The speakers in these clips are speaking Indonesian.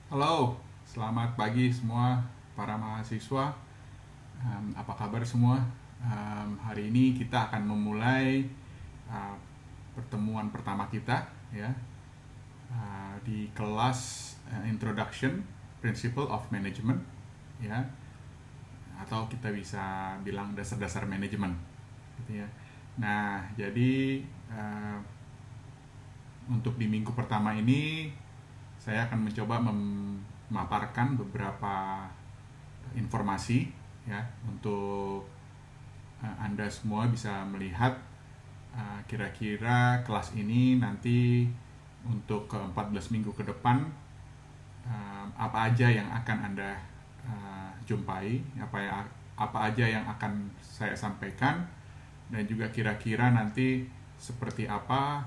Halo, selamat pagi semua para mahasiswa. Apa kabar semua? Hari ini kita akan memulai uh, pertemuan pertama kita ya di kelas Introduction Principle of Management ya, atau kita bisa bilang dasar-dasar manajemen gitu ya. Nah, jadi untuk di minggu pertama ini saya akan mencoba memaparkan beberapa informasi ya untuk Anda semua bisa melihat kira-kira kelas ini nanti untuk ke 14 minggu ke depan apa aja yang akan Anda jumpai, apa aja yang akan saya sampaikan, dan juga kira-kira nanti seperti apa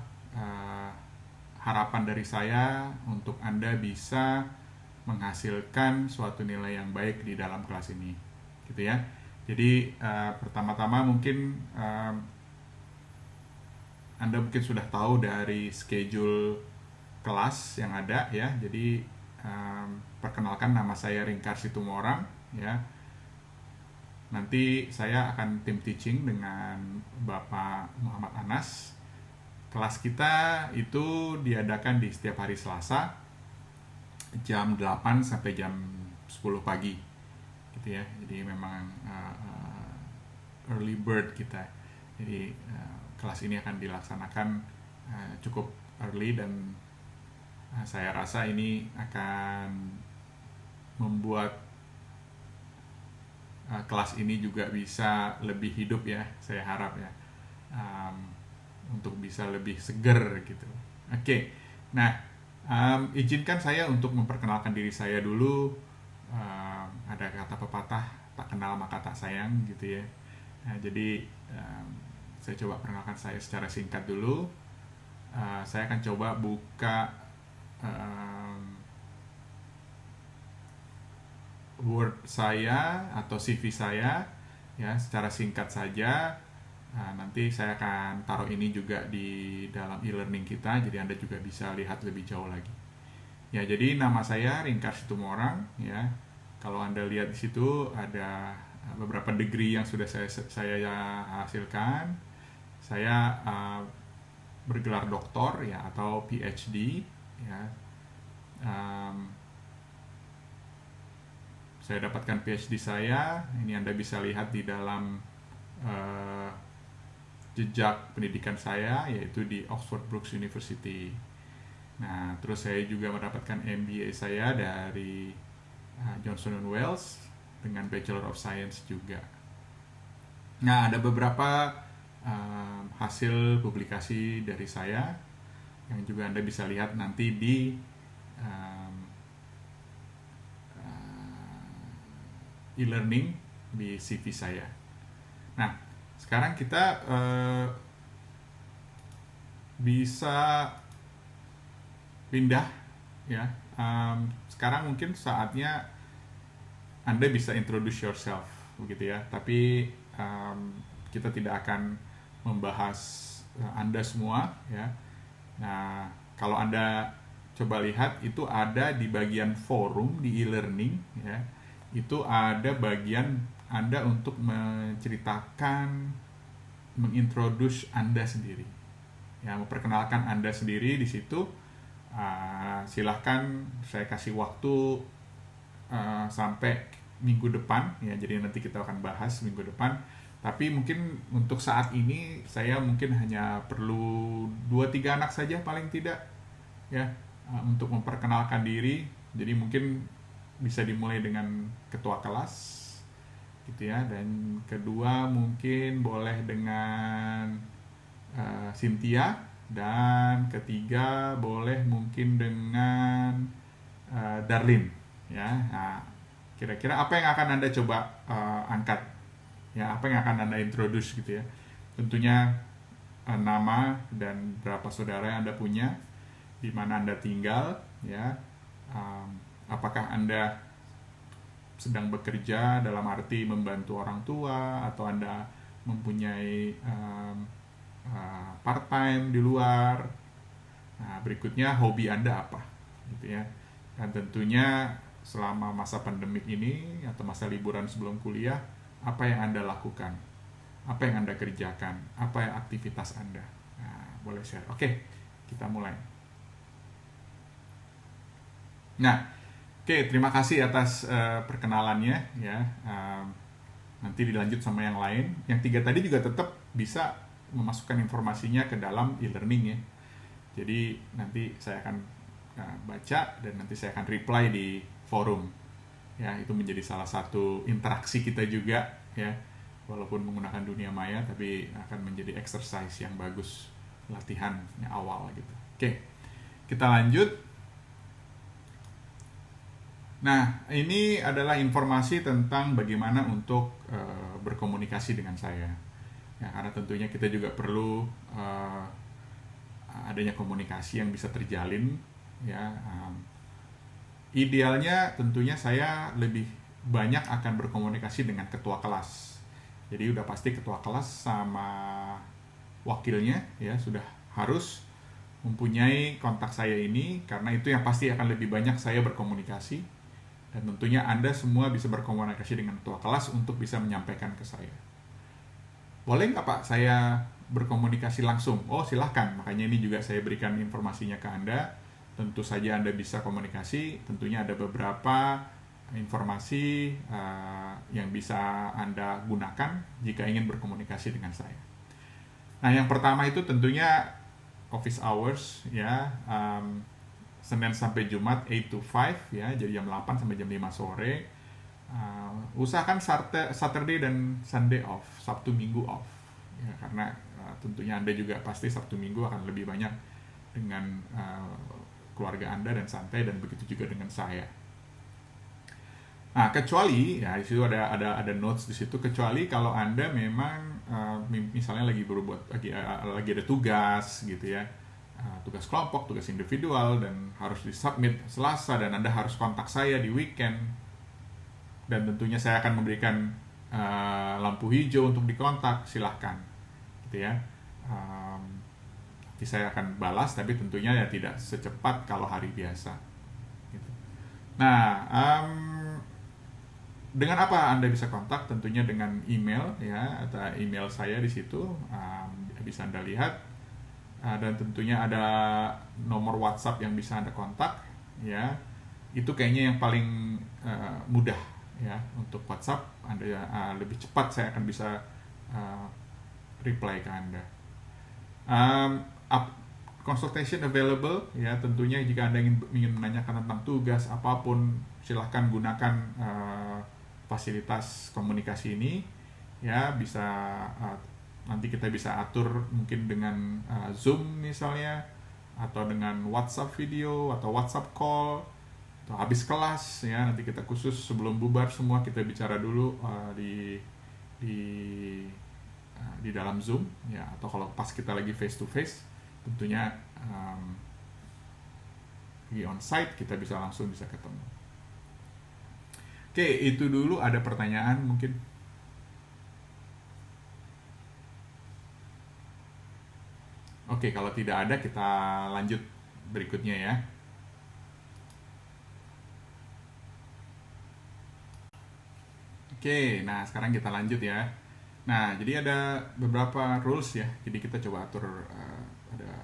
harapan dari saya untuk Anda bisa menghasilkan suatu nilai yang baik di dalam kelas ini, gitu ya. Jadi pertama-tama mungkin Anda mungkin sudah tahu dari schedule kelas yang ada ya. Jadi perkenalkan, nama saya Ringkar Situmorang ya. Nanti saya akan tim teaching dengan Bapak Muhammad Anas. Kelas kita itu diadakan di setiap hari Selasa jam 8 sampai jam 10 pagi gitu ya. Jadi memang early bird kita. Jadi kelas ini akan dilaksanakan cukup early, dan saya rasa ini akan membuat kelas ini juga bisa lebih hidup ya, saya harap ya, untuk bisa lebih seger gitu. Oke, nah izinkan saya untuk memperkenalkan diri saya dulu. Ada kata pepatah, tak kenal maka tak sayang gitu ya. Nah, jadi saya coba perkenalkan saya secara singkat dulu. Saya akan coba buka Word saya atau CV saya ya secara singkat saja. Nanti saya akan taruh ini juga di dalam e-learning kita, jadi Anda juga bisa lihat lebih jauh lagi. Ya, jadi nama saya Ringkar Situmorang ya. Kalau Anda lihat di situ ada beberapa degree yang sudah saya hasilkan. Saya bergelar doktor ya atau PhD ya. Saya dapatkan PhD saya. Ini Anda bisa lihat di dalam jejak pendidikan saya, yaitu di Oxford Brookes University. Nah, terus saya juga mendapatkan MBA saya dari Johnson & Wales dengan Bachelor of Science juga. Nah, ada beberapa hasil publikasi dari saya yang juga Anda bisa lihat nanti di e-learning di CV saya. Nah, sekarang kita bisa pindah ya. Sekarang mungkin saatnya Anda bisa introduce yourself begitu ya. Tapi kita tidak akan membahas Anda semua ya. Nah, kalau Anda coba lihat itu ada di bagian forum di e-learning ya. Itu ada bagian Anda untuk menceritakan, mengintroduce Anda sendiri. Ya, memperkenalkan Anda sendiri di situ. Silahkan saya kasih waktu sampai minggu depan ya, jadi nanti kita akan bahas minggu depan. Tapi mungkin untuk saat ini saya mungkin hanya perlu 2-3 anak saja paling tidak ya, untuk memperkenalkan diri. Jadi mungkin bisa dimulai dengan ketua kelas gitu ya, dan kedua mungkin boleh dengan Cynthia, dan ketiga boleh mungkin dengan Darlin ya. Nah, kira-kira apa yang akan Anda coba angkat ya, apa yang akan Anda introduce gitu ya. Tentunya nama dan berapa saudara yang Anda punya, di mana Anda tinggal ya, apakah Anda sedang bekerja dalam arti membantu orang tua, atau Anda mempunyai part time di luar. Nah, berikutnya hobi Anda apa gitu ya. Dan tentunya selama masa pandemik ini atau masa liburan sebelum kuliah, apa yang Anda lakukan? Apa yang Anda kerjakan? Apa yang aktivitas Anda? Nah, boleh share. Oke, kita mulai. Nah, oke, terima kasih atas perkenalannya ya. Nanti dilanjut sama yang lain. Yang 3 tadi juga tetap bisa memasukkan informasinya ke dalam e-learning ya. Jadi nanti saya akan baca dan nanti saya akan reply di forum. Ya, itu menjadi salah satu interaksi kita juga ya. Walaupun menggunakan dunia maya, tapi akan menjadi exercise yang bagus, latihan yang awal gitu. Oke, kita lanjut. Nah, ini adalah informasi tentang bagaimana untuk berkomunikasi dengan saya. Ya, karena tentunya kita juga perlu adanya komunikasi yang bisa terjalin. Ya, idealnya tentunya saya lebih banyak akan berkomunikasi dengan ketua kelas. Jadi udah pasti ketua kelas sama wakilnya ya sudah harus mempunyai kontak saya ini, karena itu yang pasti akan lebih banyak saya berkomunikasi. Dan tentunya Anda semua bisa berkomunikasi dengan ketua kelas untuk bisa menyampaikan ke saya. Boleh nggak Pak saya berkomunikasi langsung? Oh silahkan, makanya ini juga saya berikan informasinya ke Anda. Tentu saja Anda bisa komunikasi, tentunya ada beberapa informasi yang bisa Anda gunakan jika ingin berkomunikasi dengan saya. Nah yang pertama itu tentunya office hours ya. Senin sampai Jumat 8 to 5 ya, jadi jam 8 sampai jam 5 sore. Usahakan Saturday dan Sunday off, Sabtu Minggu off. Ya, karena tentunya Anda juga pasti Sabtu Minggu akan lebih banyak dengan keluarga Anda dan santai, dan begitu juga dengan saya. Nah, kecuali ya di situ ada notes di situ, kecuali kalau Anda memang misalnya lagi ada tugas gitu ya. Tugas kelompok, tugas individual, dan harus disubmit Selasa, dan Anda harus kontak saya di weekend, dan tentunya saya akan memberikan lampu hijau untuk dikontak, silahkan gitu ya. Nanti saya akan balas, tapi tentunya ya tidak secepat kalau hari biasa gitu. Nah, dengan apa Anda bisa kontak? Tentunya dengan email ya, atau email saya di situ bisa Anda lihat. Dan tentunya ada nomor WhatsApp yang bisa Anda kontak ya. Itu kayaknya yang paling mudah ya untuk WhatsApp. Anda lebih cepat saya akan bisa reply ke Anda. Consultation available ya, tentunya jika Anda ingin menanyakan tentang tugas apapun, silahkan gunakan fasilitas komunikasi ini ya. Bisa nanti kita bisa atur mungkin dengan Zoom misalnya, atau dengan WhatsApp video atau WhatsApp call, atau habis kelas ya, nanti kita khusus sebelum bubar semua kita bicara dulu di dalam Zoom ya, atau kalau pas kita lagi face to face tentunya di onsite kita bisa langsung bisa ketemu. Oke, itu dulu. Ada pertanyaan mungkin? Oke, kalau tidak ada kita lanjut berikutnya ya. Oke, nah sekarang kita lanjut ya. Nah, jadi ada beberapa rules ya. Jadi kita coba atur ada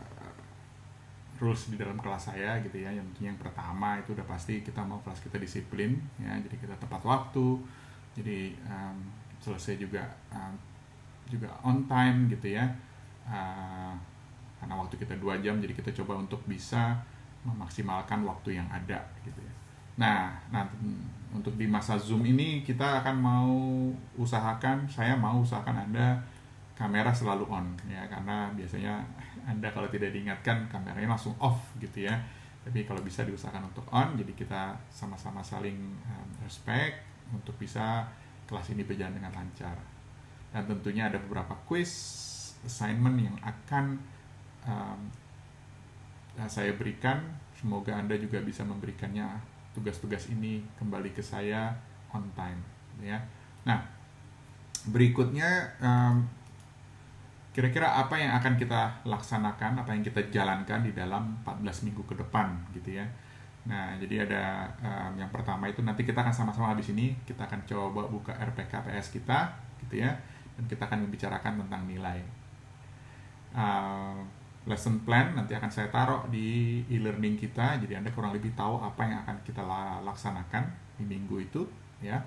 rules di dalam kelas saya gitu ya. Yang pertama itu udah pasti kita mau kelas kita disiplin ya. Jadi kita tepat waktu. Jadi selesai juga on time gitu ya. Karena waktu kita 2 jam, jadi kita coba untuk bisa memaksimalkan waktu yang ada gitu ya. Nah untuk di masa Zoom ini kita akan saya mau usahakan Anda kamera selalu on ya, karena biasanya Anda kalau tidak diingatkan kameranya langsung off gitu ya. Tapi kalau bisa diusahakan untuk on, jadi kita sama-sama saling respect untuk bisa kelas ini berjalan dengan lancar. Dan tentunya ada beberapa quiz assignment yang akan saya berikan. Semoga Anda juga bisa memberikannya, tugas-tugas ini kembali ke saya on time ya. Nah, berikutnya kira-kira apa yang akan kita laksanakan, apa yang kita jalankan di dalam 14 minggu ke depan gitu ya. Nah, jadi ada yang pertama itu nanti kita akan sama-sama habis ini kita akan coba buka RPKPS kita, gitu ya, dan kita akan membicarakan tentang nilai. Lesson plan nanti akan saya taruh di e-learning kita, jadi Anda kurang lebih tahu apa yang akan kita laksanakan di minggu itu, ya.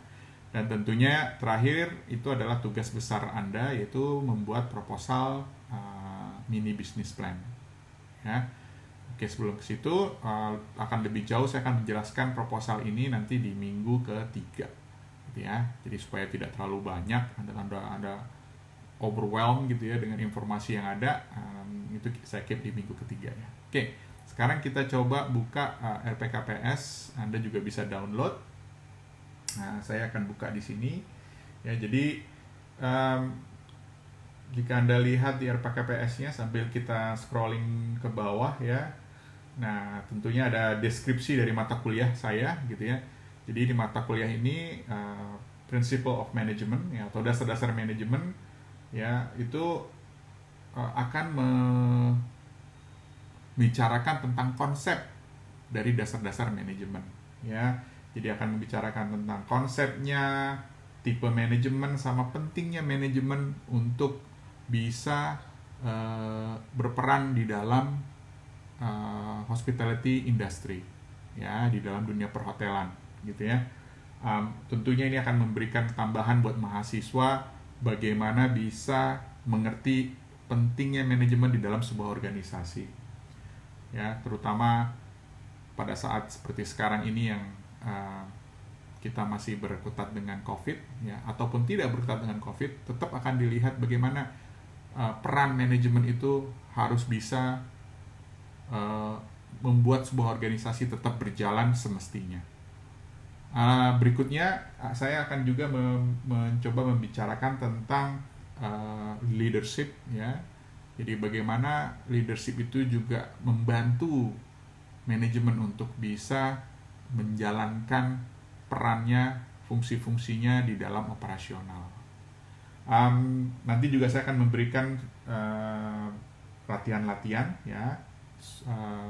Dan tentunya terakhir itu adalah tugas besar Anda, yaitu membuat proposal mini business plan, ya. Oke, sebelum ke situ akan lebih jauh saya akan menjelaskan proposal ini nanti di minggu ketiga, gitu ya. Jadi supaya tidak terlalu banyak Anda overwhelmed gitu ya dengan informasi yang ada, itu saya keep di minggu ketiga ya. Oke, sekarang kita coba buka RPKPS. Anda juga bisa download. Nah, saya akan buka di sini ya. Jadi jika Anda lihat di RPKPS-nya sambil kita scrolling ke bawah ya. Nah, tentunya ada deskripsi dari mata kuliah saya gitu ya. Jadi di mata kuliah ini Principle of Management ya, atau dasar-dasar manajemen ya, itu akan membicarakan tentang konsep dari dasar-dasar manajemen ya. Jadi akan membicarakan tentang konsepnya, tipe manajemen, sama pentingnya manajemen untuk bisa berperan di dalam hospitality industry ya, di dalam dunia perhotelan gitu ya. Tentunya ini akan memberikan tambahan buat mahasiswa bagaimana bisa mengerti pentingnya manajemen di dalam sebuah organisasi ya, terutama pada saat seperti sekarang ini yang kita masih berkutat dengan COVID ya, ataupun tidak berkutat dengan COVID, tetap akan dilihat bagaimana peran manajemen itu harus bisa membuat sebuah organisasi tetap berjalan semestinya. Berikutnya saya akan juga mencoba membicarakan tentang leadership ya. Jadi bagaimana leadership itu juga membantu manajemen untuk bisa menjalankan perannya, fungsi-fungsinya di dalam operasional. Nanti juga saya akan memberikan latihan-latihan ya,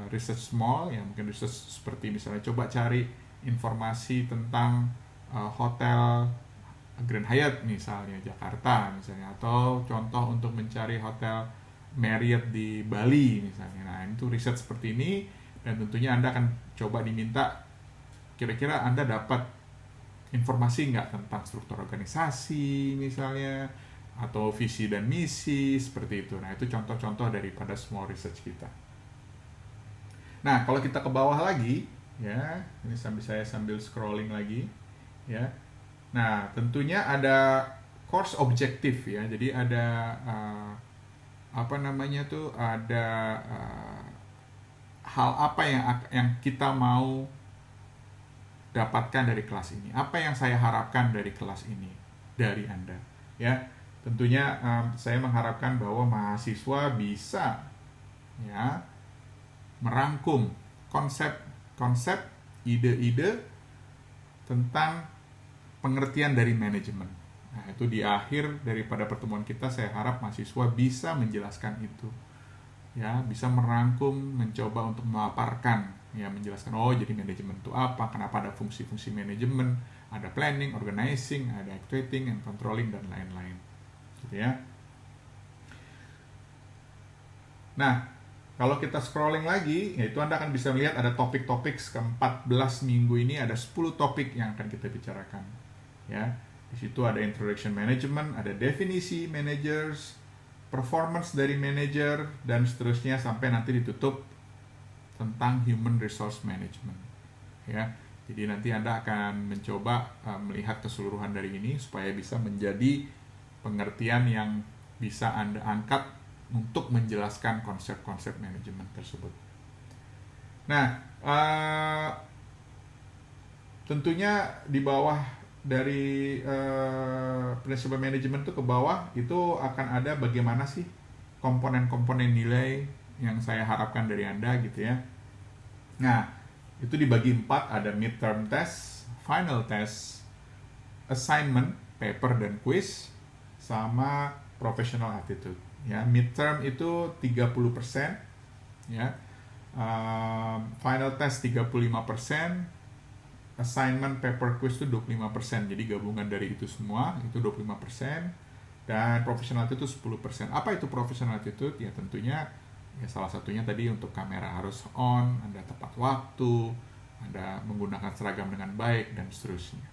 research small ya, mungkin research seperti misalnya coba cari informasi tentang hotel Grand Hyatt misalnya Jakarta misalnya, atau contoh untuk mencari hotel Marriott di Bali misalnya. Nah, itu riset seperti ini, dan tentunya Anda akan coba diminta kira-kira Anda dapat informasi nggak tentang struktur organisasi misalnya, atau visi dan misi seperti itu. Nah, itu contoh-contoh daripada small research kita. Nah, kalau kita ke bawah lagi ya, ini sambil scrolling lagi ya. Nah, tentunya ada course objektif ya. Jadi ada ada hal apa yang kita mau dapatkan dari kelas ini. Apa yang saya harapkan dari kelas ini dari Anda ya. Tentunya saya mengharapkan bahwa mahasiswa bisa ya merangkum konsep, ide-ide tentang pengertian dari manajemen. Nah, itu di akhir daripada pertemuan kita saya harap mahasiswa bisa menjelaskan itu. Ya, bisa merangkum, mencoba untuk memaparkan, ya, menjelaskan jadi manajemen itu apa, kenapa ada fungsi-fungsi manajemen, ada planning, organizing, ada actuating and controlling dan lain-lain. Gitu ya. Nah, kalau kita scrolling lagi, yaitu Anda akan bisa melihat ada topik-topik ke-14 minggu ini, ada 10 topik yang akan kita bicarakan. Ya, di situ ada introduction management, ada definisi managers, performance dari manager, dan seterusnya sampai nanti ditutup tentang human resource management. Ya, jadi nanti Anda akan mencoba melihat keseluruhan dari ini supaya bisa menjadi pengertian yang bisa Anda angkat untuk menjelaskan konsep-konsep manajemen tersebut. Nah, tentunya di bawah dari prinsip manajemen itu ke bawah itu akan ada bagaimana sih komponen-komponen nilai yang saya harapkan dari Anda gitu ya. Nah, itu dibagi 4, ada midterm test, final test, assignment, paper dan quiz, sama professional attitude. Ya, midterm itu 30% ya. final test 35%, assignment paper quiz itu 25%. Jadi gabungan dari itu semua itu 25%, dan professional attitude 10%. Apa itu professional attitude? Ya tentunya ya salah satunya tadi untuk kamera harus on, Anda tepat waktu, Anda menggunakan seragam dengan baik, dan seterusnya.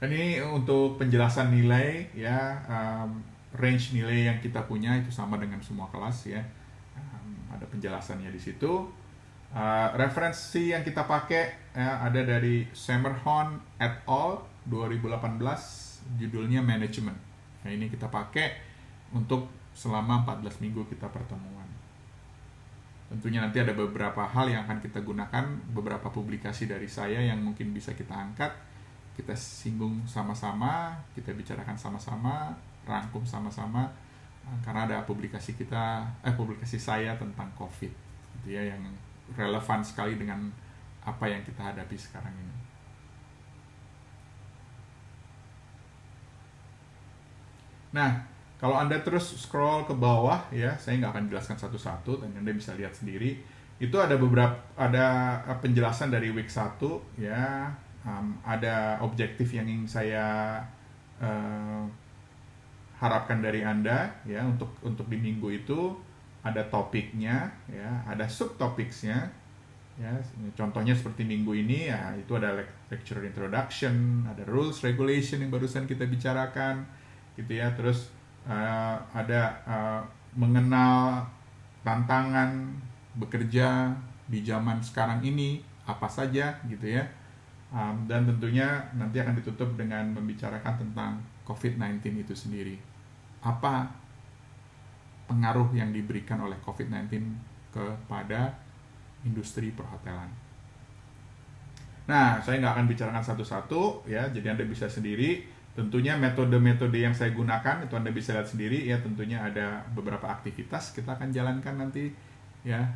Dan ini untuk penjelasan nilai ya, range nilai yang kita punya itu sama dengan semua kelas ya. Ada penjelasannya di situ. Referensi yang kita pakai ya, ada dari Semerhorn et al. 2018, judulnya Management. Nah ini kita pakai untuk selama 14 minggu kita pertemuan. Tentunya nanti ada beberapa hal yang akan kita gunakan, beberapa publikasi dari saya yang mungkin bisa kita angkat, kita singgung sama-sama, kita bicarakan sama-sama, rangkum sama-sama, karena ada publikasi saya tentang COVID, gitu ya, yang relevan sekali dengan apa yang kita hadapi sekarang ini. Nah, kalau Anda terus scroll ke bawah ya, saya nggak akan jelaskan satu-satu, dan Anda bisa lihat sendiri. Itu ada penjelasan dari week 1 ya, ada objektif yang ingin saya harapkan dari Anda ya, untuk di minggu itu ada topiknya ya, ada subtopicsnya ya. Contohnya seperti minggu ini ya, itu ada lecture introduction, ada rules regulation yang barusan kita bicarakan gitu ya, terus ada mengenal tantangan bekerja di zaman sekarang ini apa saja gitu ya, dan tentunya nanti akan ditutup dengan membicarakan tentang COVID-19 itu sendiri, apa pengaruh yang diberikan oleh COVID-19 kepada industri perhotelan. Nah, saya nggak akan bicarakan satu-satu ya, jadi Anda bisa sendiri. Tentunya metode-metode yang saya gunakan itu Anda bisa lihat sendiri ya. Tentunya ada beberapa aktivitas kita akan jalankan nanti ya.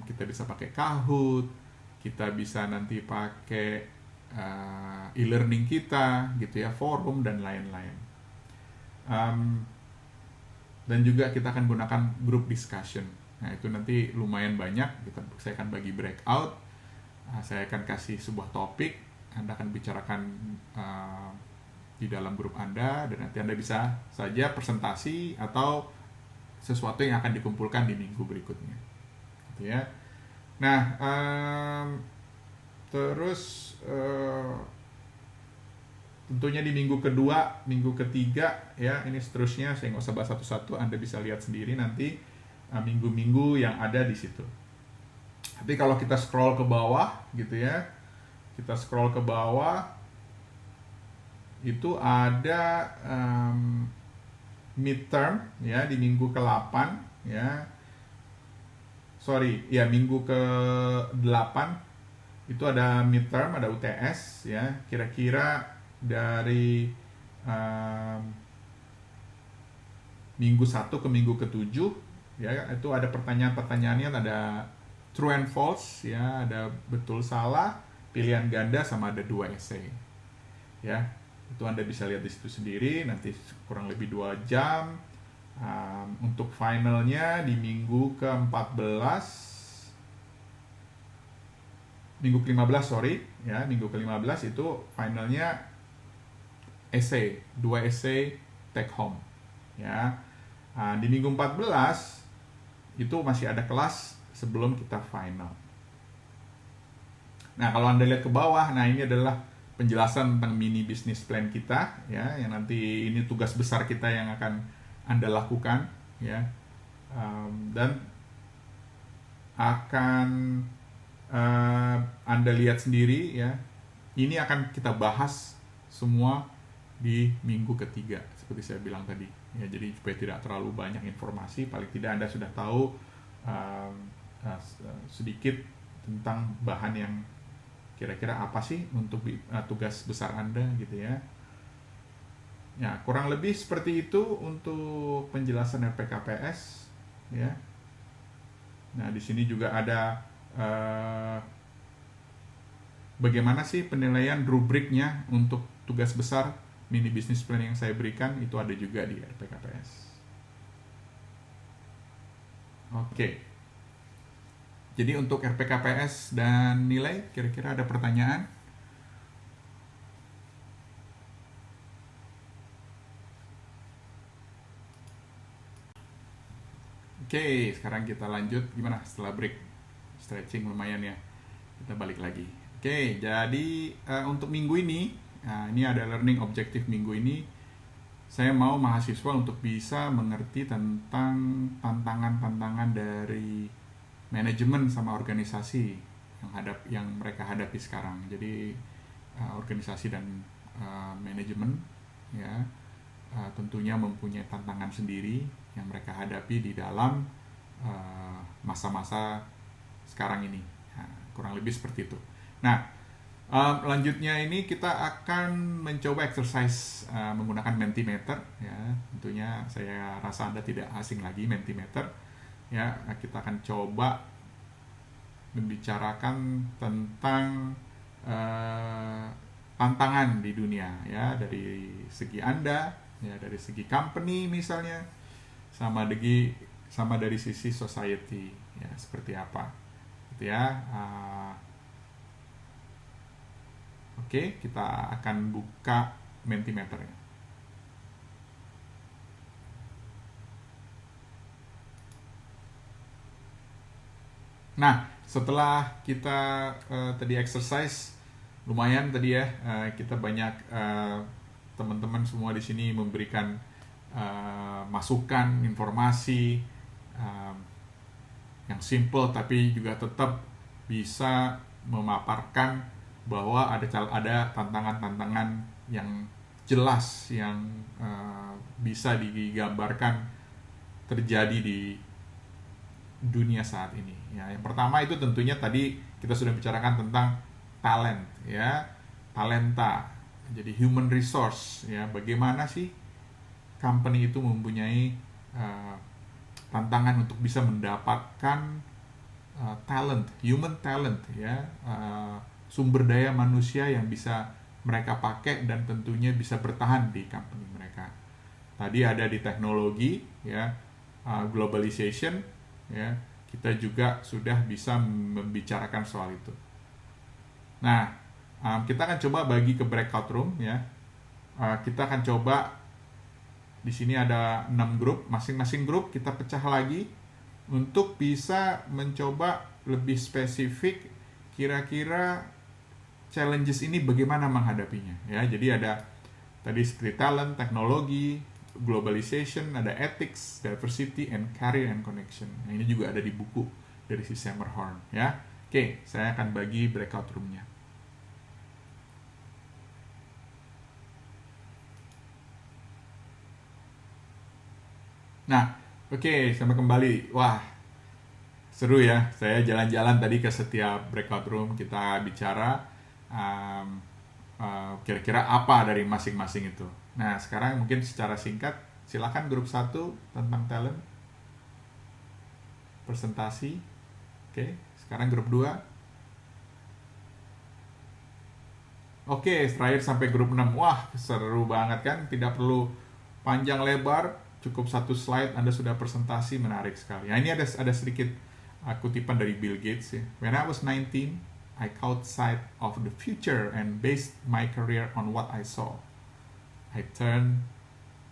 Kita bisa pakai Kahoot, kita bisa nanti pakai e-learning kita gitu ya, forum dan lain-lain. Dan juga kita akan gunakan group discussion. Nah itu nanti lumayan banyak. Saya akan bagi breakout. Saya akan kasih sebuah topik, Anda akan bicarakan di dalam grup Anda, dan nanti Anda bisa saja presentasi atau sesuatu yang akan dikumpulkan di minggu berikutnya gitu ya. Nah terus tentunya di minggu kedua, minggu ketiga ya, ini seterusnya saya nggak usah bahas satu-satu, Anda bisa lihat sendiri nanti minggu-minggu yang ada di situ. Tapi kalau kita scroll ke bawah gitu ya, kita scroll ke bawah itu ada midterm ya di minggu ke-8 ya. Minggu ke-8 itu ada midterm, ada UTS ya. Kira-kira dari minggu 1 ke minggu ke-7 ya, itu ada pertanyaan-pertanyaannya, ada true and false ya, ada betul salah, pilihan ganda, sama ada 2 essay ya. Itu Anda bisa lihat di situ sendiri, nanti kurang lebih 2 jam. Untuk finalnya di minggu ke-14, minggu ke-15 ya, minggu ke-15 itu finalnya essay, 2 essay take home ya. Di minggu 14 itu masih ada kelas sebelum kita final. Nah kalau Anda lihat ke bawah, nah ini adalah penjelasan tentang mini business plan kita ya, yang nanti ini tugas besar kita yang akan Anda lakukan ya, dan akan Anda lihat sendiri ya. Ini akan kita bahas semua di minggu ketiga seperti saya bilang tadi ya, jadi supaya tidak terlalu banyak informasi, paling tidak Anda sudah tahu sedikit tentang bahan yang kira-kira apa sih untuk tugas besar Anda gitu ya. Ya, kurang lebih seperti itu untuk penjelasan RPKPS ya. Nah, di sini juga ada bagaimana sih penilaian rubriknya untuk tugas besar mini business plan yang saya berikan, itu ada juga di RPKPS. Oke. Jadi untuk RPKPS dan nilai, kira-kira ada pertanyaan? Oke, sekarang kita lanjut. Gimana setelah break? Stretching lumayan ya. Kita balik lagi. Oke, jadi untuk minggu ini, nah, ini ada learning objektif minggu ini. Saya mau mahasiswa untuk bisa mengerti tentang tantangan-tantangan dari manajemen sama organisasi yang mereka hadapi sekarang. Jadi organisasi dan manajemen ya tentunya mempunyai tantangan sendiri yang mereka hadapi di dalam masa-masa sekarang ini. Nah, kurang lebih seperti itu. Nah, lanjutnya ini kita akan mencoba exercise menggunakan Mentimeter ya. Tentunya saya rasa Anda tidak asing lagi Mentimeter. Ya, kita akan coba membicarakan tentang tantangan di dunia ya, dari segi Anda ya, dari segi company misalnya, sama dari sisi society ya, seperti apa gitu ya. Oke, kita akan buka Mentimeter ya. Nah, setelah kita tadi exercise lumayan tadi ya, kita banyak teman-teman semua di sini memberikan masukan, informasi yang simple tapi juga tetap bisa memaparkan bahwa ada tantangan-tantangan yang jelas yang bisa digambarkan terjadi di dunia saat ini. Ya, yang pertama itu tentunya tadi kita sudah bicarakan tentang talent ya, talenta. Jadi human resource ya, bagaimana sih company itu mempunyai tantangan untuk bisa mendapatkan talent, human talent ya, sumber daya manusia yang bisa mereka pakai dan tentunya bisa bertahan di company mereka. Tadi ada di teknologi ya, globalization ya, kita juga sudah bisa membicarakan soal itu. Nah, kita akan coba bagi ke breakout room ya. Kita akan coba di sini ada 6 grup, masing-masing grup kita pecah lagi untuk bisa mencoba lebih spesifik kira-kira challenges ini bagaimana menghadapinya ya. Jadi ada tadi seperti talent, teknologi, globalization, ada ethics, diversity, and career and connection. Nah, ini juga ada di buku dari si Summerhorn ya. Oke, saya akan bagi breakout room-nya. Nah, oke, sampai kembali. Wah, seru ya. Saya jalan-jalan tadi ke setiap breakout room, kita bicara kira-kira apa dari masing-masing itu. Nah, sekarang mungkin secara singkat, silakan grup 1 tentang talent, presentasi. Oke, sekarang grup 2. Oke, terakhir sampai grup 6. Wah, seru banget kan? Tidak perlu panjang lebar, cukup 1 slide Anda sudah presentasi, menarik sekali. Nah, ini ada sedikit kutipan dari Bill Gates ya. When I was 19, I caught sight of the future and based my career on what I saw. I turned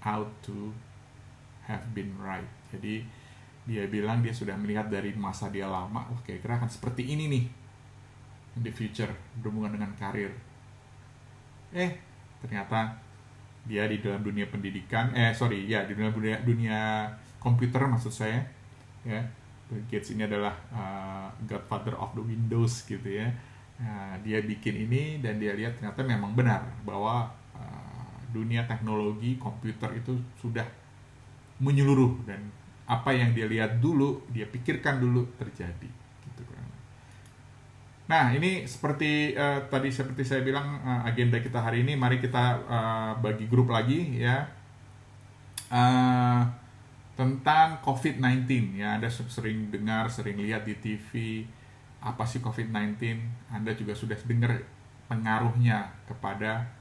out to have been right. Jadi dia bilang dia sudah melihat dari masa dia lama, oke, kira-kira akan seperti ini nih in the future berhubungan dengan karir. Ternyata dia di dalam dunia pendidikan, di dalam dunia komputer maksud saya ya. Bill Gates ini adalah godfather of the Windows gitu ya. Dia bikin ini dan dia lihat ternyata memang benar bahwa dunia teknologi komputer itu sudah menyeluruh dan apa yang dia lihat dulu, dia pikirkan dulu terjadi gitu kan. Nah, ini seperti tadi seperti saya bilang agenda kita hari ini, mari kita bagi grup lagi ya. Tentang COVID-19 ya, Anda sering dengar, sering lihat di TV apa sih COVID-19. Anda juga sudah dengar pengaruhnya kepada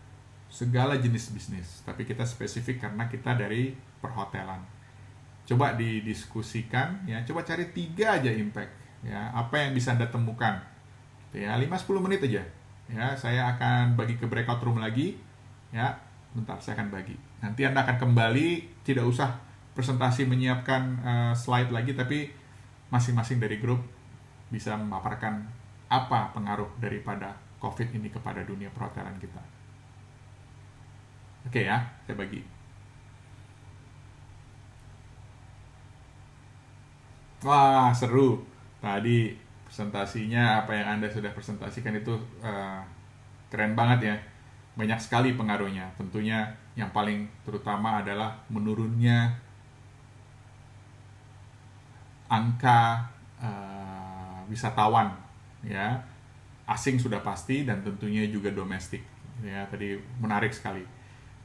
segala jenis bisnis, tapi kita spesifik karena kita dari perhotelan. coba didiskusikan ya, coba cari 3 aja impact ya, apa yang bisa Anda temukan ya, 5-10 menit aja ya. Saya akan bagi ke breakout room lagi ya, bentar saya akan bagi, nanti Anda akan kembali, tidak usah presentasi menyiapkan slide lagi, tapi masing-masing dari grup bisa memaparkan apa pengaruh daripada COVID ini kepada dunia perhotelan kita. Oke ya, saya bagi. Wah, seru. Tadi presentasinya, apa yang Anda sudah presentasikan itu keren banget ya. Banyak sekali pengaruhnya. Tentunya yang paling terutama adalah menurunnya angka wisatawan ya. Asing sudah pasti, dan tentunya juga domestik. Ya, tadi menarik sekali.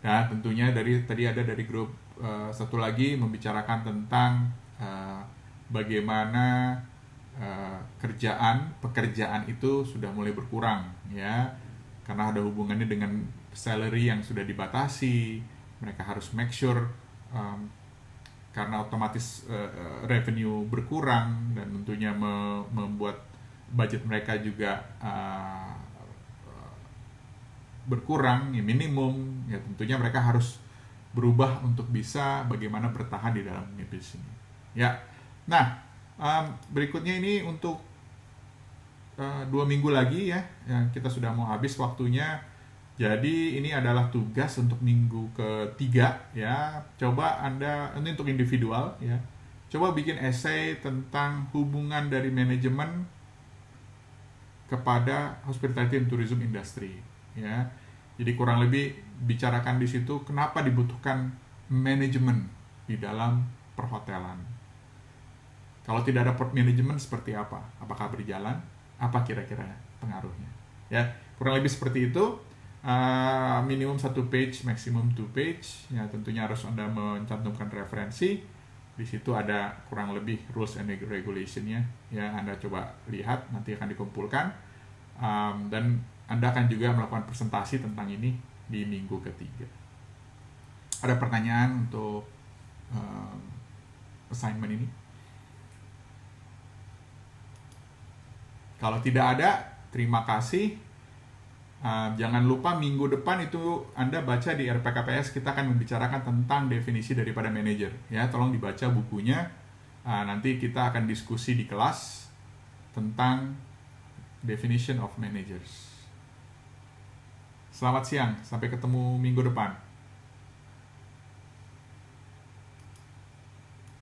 Dan tentunya tadi ada dari grup satu lagi membicarakan tentang bagaimana pekerjaan itu sudah mulai berkurang ya, karena ada hubungannya dengan salary yang sudah dibatasi. Mereka harus make sure karena otomatis revenue berkurang, dan tentunya membuat budget mereka juga berkurang ya, minimum ya. Tentunya mereka harus berubah untuk bisa bagaimana bertahan di dalam bisnis ini ya. Nah, berikutnya ini untuk 2 minggu lagi ya, yang kita sudah mau habis waktunya. Jadi ini adalah tugas untuk minggu ketiga ya. Coba Anda, ini untuk individual ya, coba bikin essay tentang hubungan dari manajemen kepada hospitality and tourism industry ya. Jadi kurang lebih bicarakan di situ kenapa dibutuhkan manajemen di dalam perhotelan. Kalau tidak ada manajemen seperti apa? Apakah berjalan? Apa kira-kira pengaruhnya? Ya, kurang lebih seperti itu. Minimum 1 page, maksimum 2 page. Ya, tentunya harus Anda mencantumkan referensi. Di situ ada kurang lebih rules and regulation-nya. Ya, Anda coba lihat, nanti akan dikumpulkan. Dan Anda akan juga melakukan presentasi tentang ini di minggu ketiga. Ada pertanyaan untuk assignment ini? Kalau tidak ada, terima kasih. Jangan lupa minggu depan itu Anda baca di RPKPS, kita akan membicarakan tentang definisi daripada manajer. Ya, tolong dibaca bukunya. Nanti kita akan diskusi di kelas tentang definition of managers. Selamat siang, sampai ketemu minggu depan.